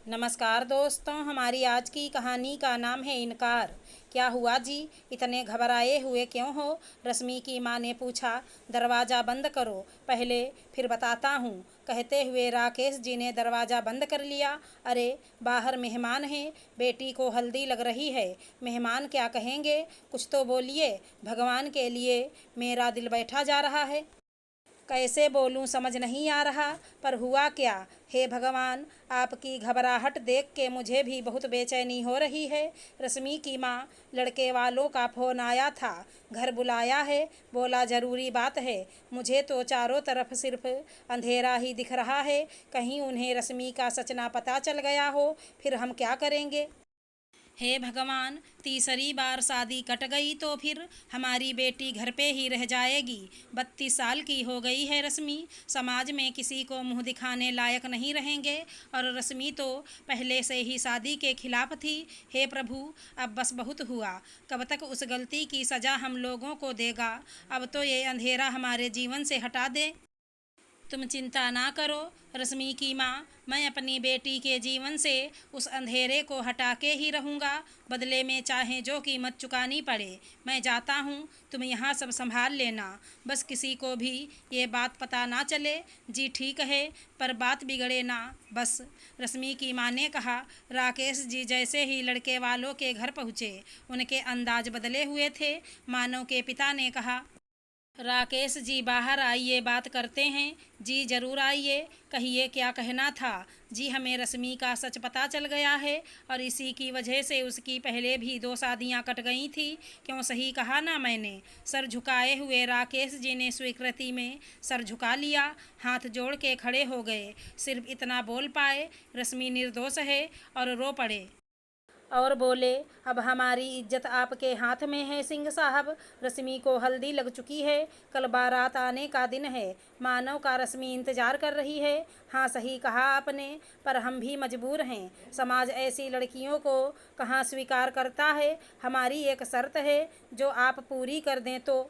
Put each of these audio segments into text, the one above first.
नमस्कार दोस्तों, हमारी आज की कहानी का नाम है इनकार। क्या हुआ जी, इतने घबराए हुए क्यों हो? रश्मि की माँ ने पूछा। दरवाज़ा बंद करो पहले, फिर बताता हूँ, कहते हुए राकेश जी ने दरवाज़ा बंद कर लिया। अरे बाहर मेहमान हैं, बेटी को हल्दी लग रही है, मेहमान क्या कहेंगे, कुछ तो बोलिए, भगवान के लिए मेरा दिल बैठा जा रहा है। कैसे बोलूं समझ नहीं आ रहा, पर हुआ क्या? हे भगवान, आपकी घबराहट देख के मुझे भी बहुत बेचैनी हो रही है। रश्मि की माँ, लड़के वालों का फ़ोन आया था, घर बुलाया है, बोला ज़रूरी बात है। मुझे तो चारों तरफ सिर्फ अंधेरा ही दिख रहा है, कहीं उन्हें रश्मि का सच ना पता चल गया हो, फिर हम क्या करेंगे? हे भगवान, तीसरी बार शादी कट गई तो फिर हमारी बेटी घर पे ही रह जाएगी। 32 साल की हो गई है रश्मि, समाज में किसी को मुंह दिखाने लायक नहीं रहेंगे, और रश्मि तो पहले से ही शादी के खिलाफ थी। हे प्रभु, अब बस बहुत हुआ, कब तक उस गलती की सज़ा हम लोगों को देगा? अब तो ये अंधेरा हमारे जीवन से हटा दे। तुम चिंता ना करो रश्मि की माँ, मैं अपनी बेटी के जीवन से उस अंधेरे को हटा के ही रहूँगा, बदले में चाहे जो कीमत चुकानी पड़े। मैं जाता हूँ, तुम यहाँ सब संभाल लेना, बस किसी को भी ये बात पता ना चले। जी ठीक है, पर बात बिगड़े ना बस, रश्मि की माँ ने कहा। राकेश जी जैसे ही लड़के वालों के घर पहुँचे, उनके अंदाज बदले हुए थे। मानव के पिता ने कहा, राकेश जी बाहर आइए, बात करते हैं। जी ज़रूर आइए, कहिए क्या कहना था। जी हमें रश्मि का सच पता चल गया है, और इसी की वजह से उसकी पहले भी 2 शादियां कट गई थी। क्यों, सही कहा ना मैंने? सर झुकाए हुए राकेश जी ने स्वीकृति में सर झुका लिया, हाथ जोड़ के खड़े हो गए। सिर्फ इतना बोल पाए, रश्मि निर्दोष है, और रो पड़े और बोले, अब हमारी इज्जत आपके हाथ में है सिंह साहब। रश्मि को हल्दी लग चुकी है, कल बारात आने का दिन है। मानव का रश्मि इंतजार कर रही है। हाँ सही कहा आपने, पर हम भी मजबूर हैं, समाज ऐसी लड़कियों को कहाँ स्वीकार करता है। हमारी एक शर्त है, जो आप पूरी कर दें तो।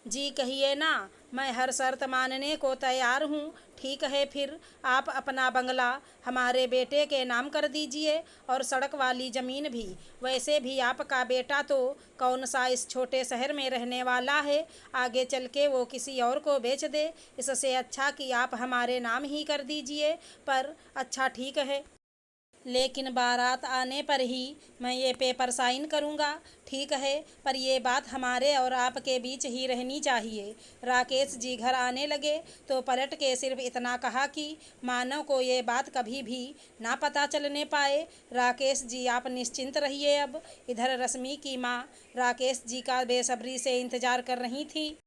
जी कहिए ना, मैं हर शर्त मानने को तैयार हूँ। ठीक है, फिर आप अपना बंगला हमारे बेटे के नाम कर दीजिए, और सड़क वाली ज़मीन भी। वैसे भी आपका बेटा तो कौन सा इस छोटे शहर में रहने वाला है, आगे चल के वो किसी और को बेच दे। इससे अच्छा कि आप हमारे नाम ही कर दीजिए। पर अच्छा ठीक है, लेकिन बारात आने पर ही मैं ये पेपर साइन करूँगा। ठीक है, पर ये बात हमारे और आपके बीच ही रहनी चाहिए। राकेश जी घर आने लगे तो पलट के सिर्फ इतना कहा कि मानव को ये बात कभी भी ना पता चलने पाए। राकेश जी आप निश्चिंत रहिए अब। इधर रश्मि की माँ राकेश जी का बेसब्री से इंतजार कर रही थी।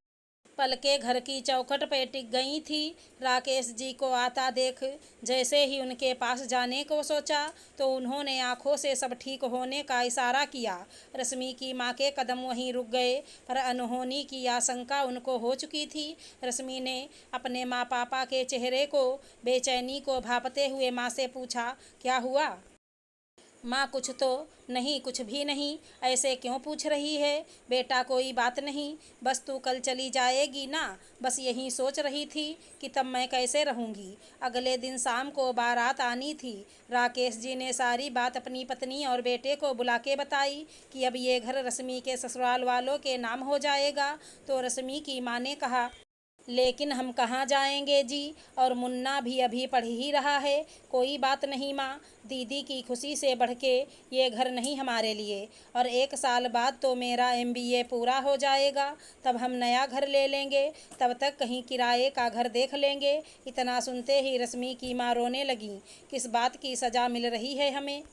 पलके घर की चौखट पे टिक गई थी। राकेश जी को आता देख जैसे ही उनके पास जाने को सोचा, तो उन्होंने आंखों से सब ठीक होने का इशारा किया। रश्मि की माँ के कदम वहीं रुक गए, पर अनहोनी की आशंका उनको हो चुकी थी। रश्मि ने अपने माँ पापा के चेहरे को, बेचैनी को भांपते हुए माँ से पूछा, क्या हुआ? माँ कुछ तो नहीं, कुछ भी नहीं, ऐसे क्यों पूछ रही है? बेटा कोई बात नहीं, बस तू कल चली जाएगी ना, बस यही सोच रही थी कि तब मैं कैसे रहूँगी। अगले दिन शाम को बारात आनी थी। राकेश जी ने सारी बात अपनी पत्नी और बेटे को बुला के बताई कि अब ये घर रश्मि के ससुराल वालों के नाम हो जाएगा। तो रश्मि की माँ ने कहा, लेकिन हम कहाँ जाएंगे जी, और मुन्ना भी अभी पढ़ ही रहा है। कोई बात नहीं माँ, दीदी की खुशी से बढ़ के ये घर नहीं हमारे लिए, और 1 साल बाद तो मेरा MBA पूरा हो जाएगा, तब हम नया घर ले लेंगे, तब तक कहीं किराए का घर देख लेंगे। इतना सुनते ही रश्मि की माँ रोने लगी। किस बात की सज़ा मिल रही है हमें?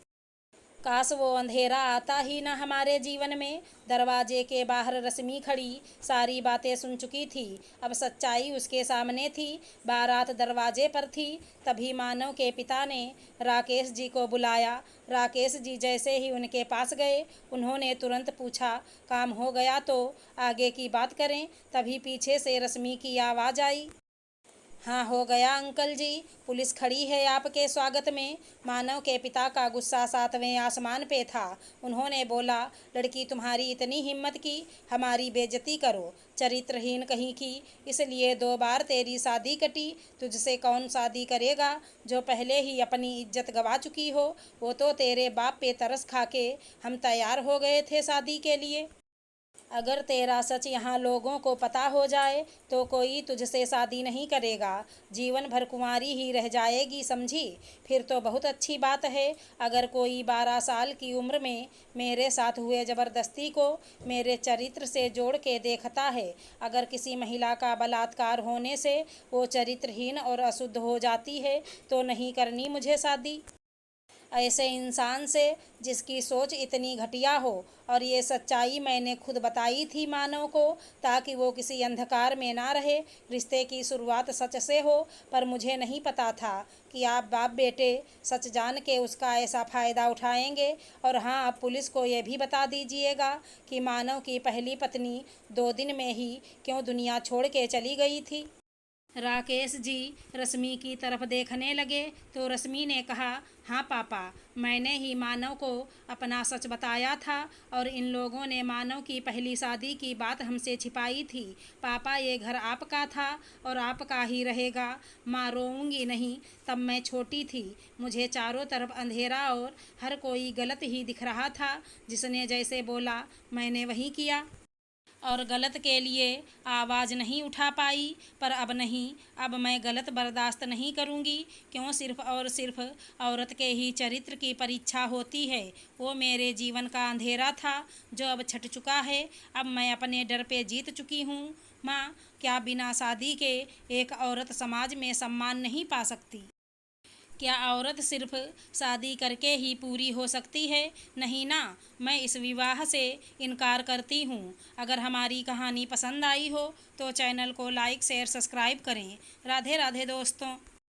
काश वो अंधेरा आता ही ना हमारे जीवन में। दरवाजे के बाहर रश्मि खड़ी सारी बातें सुन चुकी थी, अब सच्चाई उसके सामने थी। बारात दरवाजे पर थी, तभी मानव के पिता ने राकेश जी को बुलाया। राकेश जी जैसे ही उनके पास गए, उन्होंने तुरंत पूछा, काम हो गया तो आगे की बात करें। तभी पीछे से रश्मि की आवाज़ आई, हाँ हो गया अंकल जी, पुलिस खड़ी है आपके स्वागत में। मानव के पिता का गुस्सा सातवें आसमान पे था। उन्होंने बोला, लड़की तुम्हारी इतनी हिम्मत की हमारी बेइज्जती करो, चरित्रहीन कहीं की, इसलिए 2 बार तेरी शादी कटी। तुझसे कौन शादी करेगा जो पहले ही अपनी इज्जत गवा चुकी हो। वो तो तेरे बाप पे तरस खा के हम तैयार हो गए थे शादी के लिए। अगर तेरा सच यहाँ लोगों को पता हो जाए तो कोई तुझसे शादी नहीं करेगा, जीवन भर कुंवारी ही रह जाएगी, समझी। फिर तो बहुत अच्छी बात है। अगर कोई 12 साल की उम्र में मेरे साथ हुए ज़बरदस्ती को मेरे चरित्र से जोड़ के देखता है, अगर किसी महिला का बलात्कार होने से वो चरित्रहीन और अशुद्ध हो जाती है तो नहीं करनी मुझे शादी ऐसे इंसान से जिसकी सोच इतनी घटिया हो। और ये सच्चाई मैंने खुद बताई थी मानव को, ताकि वो किसी अंधकार में ना रहे। रिश्ते की शुरुआत सच से हो, पर मुझे नहीं पता था कि आप बाप बेटे सच जान के उसका ऐसा फ़ायदा उठाएंगे। और हाँ, अब पुलिस को ये भी बता दीजिएगा कि मानव की पहली पत्नी 2 दिन में ही क्यों दुनिया छोड़ के चली गई थी। राकेश जी रश्मि की तरफ देखने लगे तो रश्मि ने कहा, हाँ पापा, मैंने ही मानव को अपना सच बताया था और इन लोगों ने मानव की पहली शादी की बात हमसे छिपाई थी। पापा, ये घर आपका था और आपका ही रहेगा। माँ रोऊंगी नहीं, तब मैं छोटी थी, मुझे चारों तरफ अंधेरा और हर कोई गलत ही दिख रहा था। जिसने जैसे बोला मैंने वही किया और गलत के लिए आवाज़ नहीं उठा पाई। पर अब नहीं, अब मैं गलत बर्दाश्त नहीं करूँगी। क्यों सिर्फ़ और सिर्फ़ औरत के ही चरित्र की परीक्षा होती है। वो मेरे जीवन का अंधेरा था जो अब छट चुका है। अब मैं अपने डर पे जीत चुकी हूँ। माँ, क्या बिना शादी के एक औरत समाज में सम्मान नहीं पा सकती? क्या औरत सिर्फ शादी करके ही पूरी हो सकती है? नहीं ना, मैं इस विवाह से इनकार करती हूँ। अगर हमारी कहानी पसंद आई हो तो चैनल को लाइक शेयर सब्सक्राइब करें। राधे राधे दोस्तों।